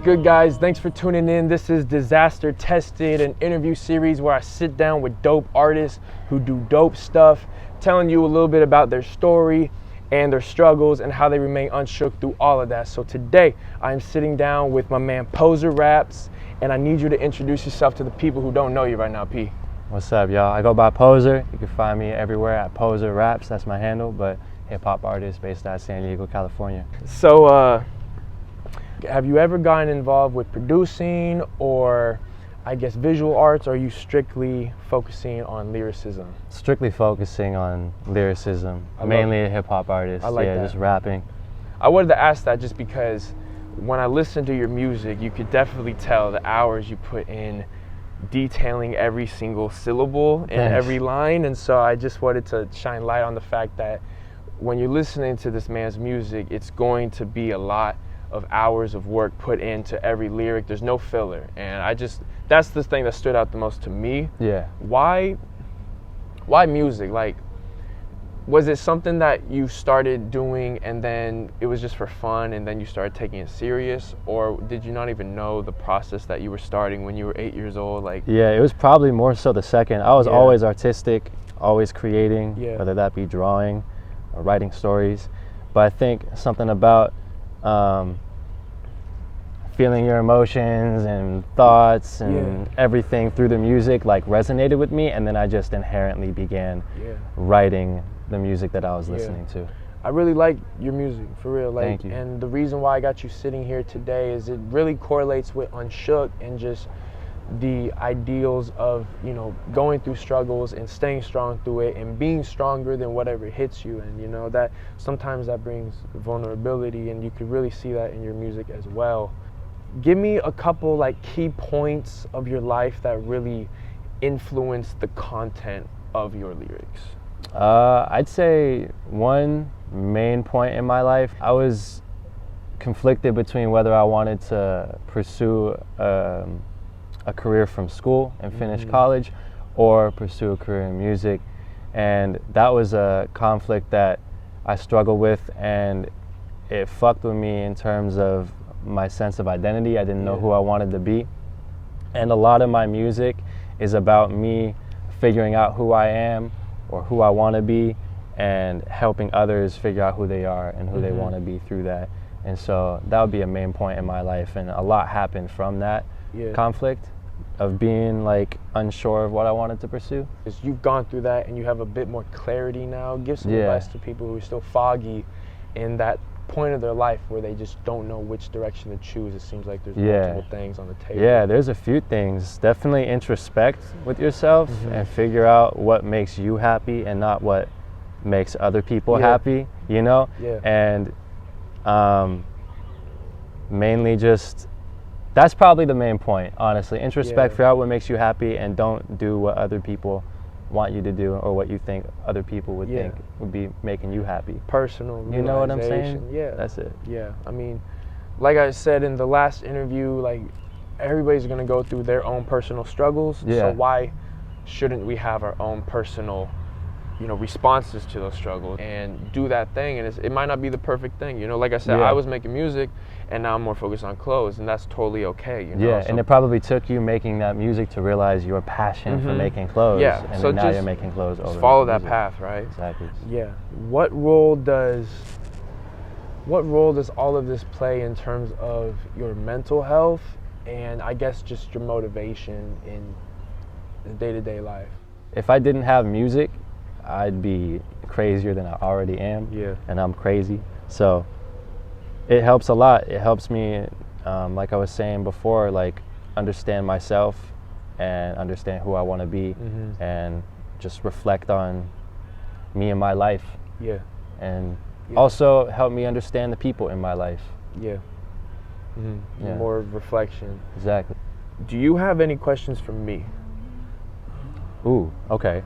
good, guys? Thanks for tuning in. This is Disaster Tested, an interview series where I sit down with dope artists who do dope stuff, telling you a little bit about their story and their struggles and how they remain unshook through all of that. So today I am sitting down with my man Poser Raps, and I need you to introduce yourself to the people who don't know you right now. P. What's up, y'all? I go by Poser. You can find me everywhere at Poser Raps. That's my handle, but hip-hop artist based out of San Diego, California. So have you ever gotten involved with producing or I guess visual arts, or are you strictly focusing on lyricism? Strictly focusing on lyricism, mainly a hip-hop artist. I like that. Just rapping. I wanted to ask that just because when I listen to your music, you could definitely tell the hours you put in detailing every single syllable in every line, and so I just wanted to shine light on the fact that when you're listening to this man's music, it's going to be a lot of hours of work put into every lyric. There's no filler, and that's the thing that stood out the most to me. Yeah. Why music? Like, was it something that you started doing and then it was just for fun and then you started taking it serious, or did you not even know the process that you were starting when you were 8 years old? Like, yeah, it was probably more so the second. I was always artistic, always creating, whether that be drawing or writing stories. But I think something about feeling your emotions and thoughts and everything through the music like resonated with me, and then I just inherently began writing the music that I was listening to. I really like your music, for real. Like, thank you. And the reason why I got you sitting here today is it really correlates with UNSHOOK and just the ideals of, you know, going through struggles and staying strong through it and being stronger than whatever hits you. And you know that sometimes that brings vulnerability, and you could really see that in your music as well. Give me a couple like key points of your life that really influenced the content of your lyrics. I'd say one main point in my life, I was conflicted between whether I wanted to pursue a career from school and finish college, or pursue a career in music. And that was a conflict that I struggled with, and it fucked with me in terms of my sense of identity. I didn't know who I wanted to be. And a lot of my music is about me figuring out who I am or who I want to be, and helping others figure out who they are and who they want to be through that. And so that would be a main point in my life, and a lot happened from that conflict of being like unsure of what I wanted to pursue. You've gone through that and you have a bit more clarity now. Give some advice to people who are still foggy in that point of their life where they just don't know which direction to choose. It seems like there's multiple things on the table. Yeah, there's a few things. Definitely introspect with yourself and figure out what makes you happy and not what makes other people happy, you know? And mainly just, that's probably the main point, honestly. Introspect, figure out what makes you happy, and don't do what other people want you to do or what you think other people would think would be making you happy. Personal, you know what I'm saying? Yeah, that's it. Yeah, I mean, like I said in the last interview, like, everybody's gonna go through their own personal struggles. So why shouldn't we have our own personal, you know, responses to those struggles and do that thing? And it might not be the perfect thing, you know. Like I said, I was making music and now I'm more focused on clothes, and that's totally okay, you know. Yeah, so, and it probably took you making that music to realize your passion for making clothes. Yeah, and so then now you're making clothes over. Follow that path, right? Exactly. Yeah. What role does all of this play in terms of your mental health and I guess just your motivation in the day-to-day life? If I didn't have music, I'd be crazier than I already am. Yeah. And I'm crazy. So it helps a lot. It helps me, like I was saying before, like understand myself and understand who I want to be, and just reflect on me and my life. Yeah. And also help me understand the people in my life. Yeah. More reflection. Exactly. Do you have any questions for me? Ooh, okay.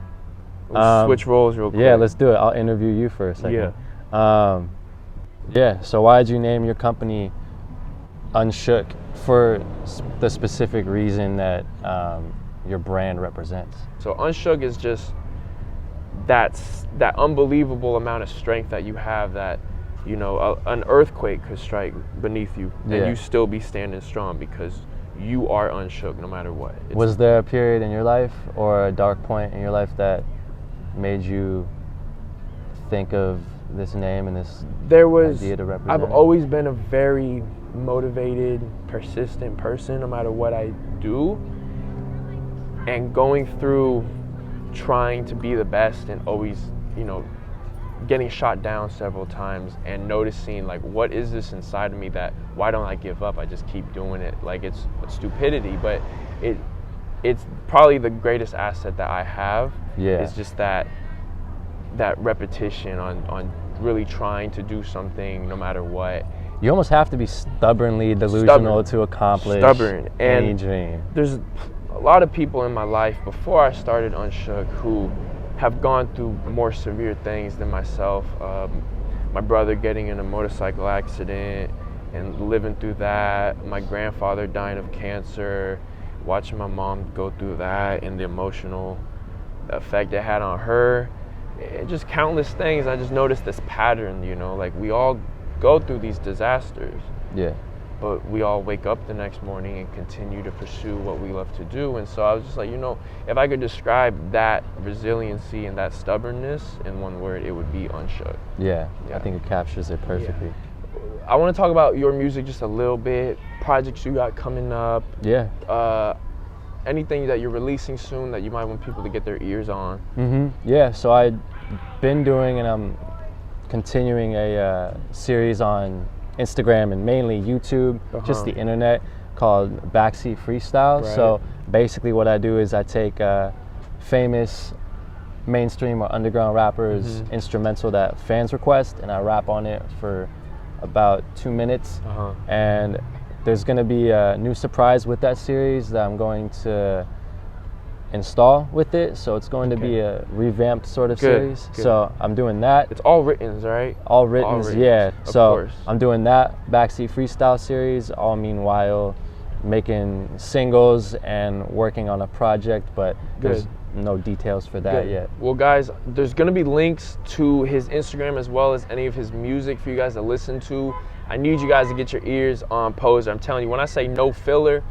Let's switch roles real quick. Yeah, let's do it. I'll interview you for a second. So why did you name your company UNSHOOK? For the specific reason that your brand represents? So UNSHOOK is just that unbelievable amount of strength that you have, that you know, an earthquake could strike beneath you, and Yeah. you still be standing strong because you are unshook no matter what. Was there a period in your life or a dark point in your life that made you think of this name and this idea to represent? I've always been a very motivated, persistent person no matter what I do. And going through trying to be the best and always, you know, getting shot down several times and noticing like, what is this inside of me that, why don't I give up? I just keep doing it. Like it's stupidity, but it's probably the greatest asset that I have. Yeah. It's just that repetition on really trying to do something no matter what. You almost have to be stubbornly delusional to accomplish any dream. There's a lot of people in my life before I started UNSHOOK who have gone through more severe things than myself. My brother getting in a motorcycle accident and living through that. My grandfather dying of cancer. Watching my mom go through that and the emotional effect it had on her. Just countless things. I just noticed this pattern, you know, like we all go through these disasters. Yeah. But we all wake up the next morning and continue to pursue what we love to do. And so I was just like, you know, if I could describe that resiliency and that stubbornness in one word, it would be unshook. Yeah. I think it captures it perfectly. Yeah. I want to talk about your music just a little bit, projects you got coming up. Yeah. Anything that you're releasing soon that you might want people to get their ears on. Yeah, so I've been doing and I'm continuing a series on Instagram and mainly YouTube, just the internet, called Backseat Freestyle. Right. So basically what I do is I take famous mainstream or underground rappers instrumental that fans request and I rap on it for about 2 minutes. And there's going to be a new surprise with that series that I'm going to install with it. So it's going to be a revamped sort of series. So I'm doing that. It's all written, right? All written, yeah. Of So course. I'm doing that Backseat Freestyle series, all meanwhile making singles and working on a project, but there's no details for that yet. Well, guys, there's going to be links to his Instagram as well as any of his music for you guys to listen to. I need you guys to get your ears on Poser. I'm telling you, when I say no filler,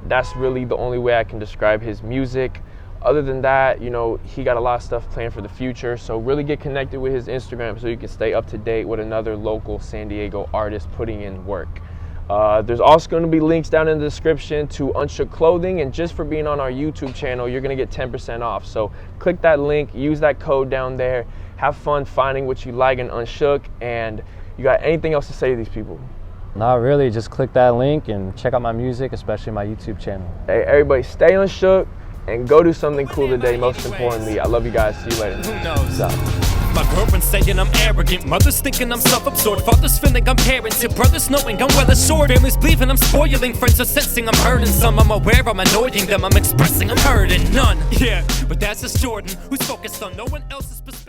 that's really the only way I can describe his music. Other than that, you know, he got a lot of stuff planned for the future. So really get connected with his Instagram so you can stay up to date with another local San Diego artist putting in work. There's also going to be links down in the description to UNSHOOK clothing, and just for being on our YouTube channel, you're going to get 10% off. So click that link, use that code down there, have fun finding what you like in UNSHOOK, and you got anything else to say to these people? Not really, just click that link and check out my music, especially my YouTube channel. Hey, everybody, stay UNSHOOK and go do something cool today. Most importantly, I love you guys. See you later. Who knows? My girlfriend's saying I'm arrogant, mother's thinking I'm self-absorbed, father's feeling I'm parented, brothers knowing I'm well assured, family's believing I'm spoiling, friends are sensing I'm hurting some, I'm aware I'm annoying them, I'm expressing I'm hurting none. Yeah, but that's just Jordan, who's focused on no one else's perspective.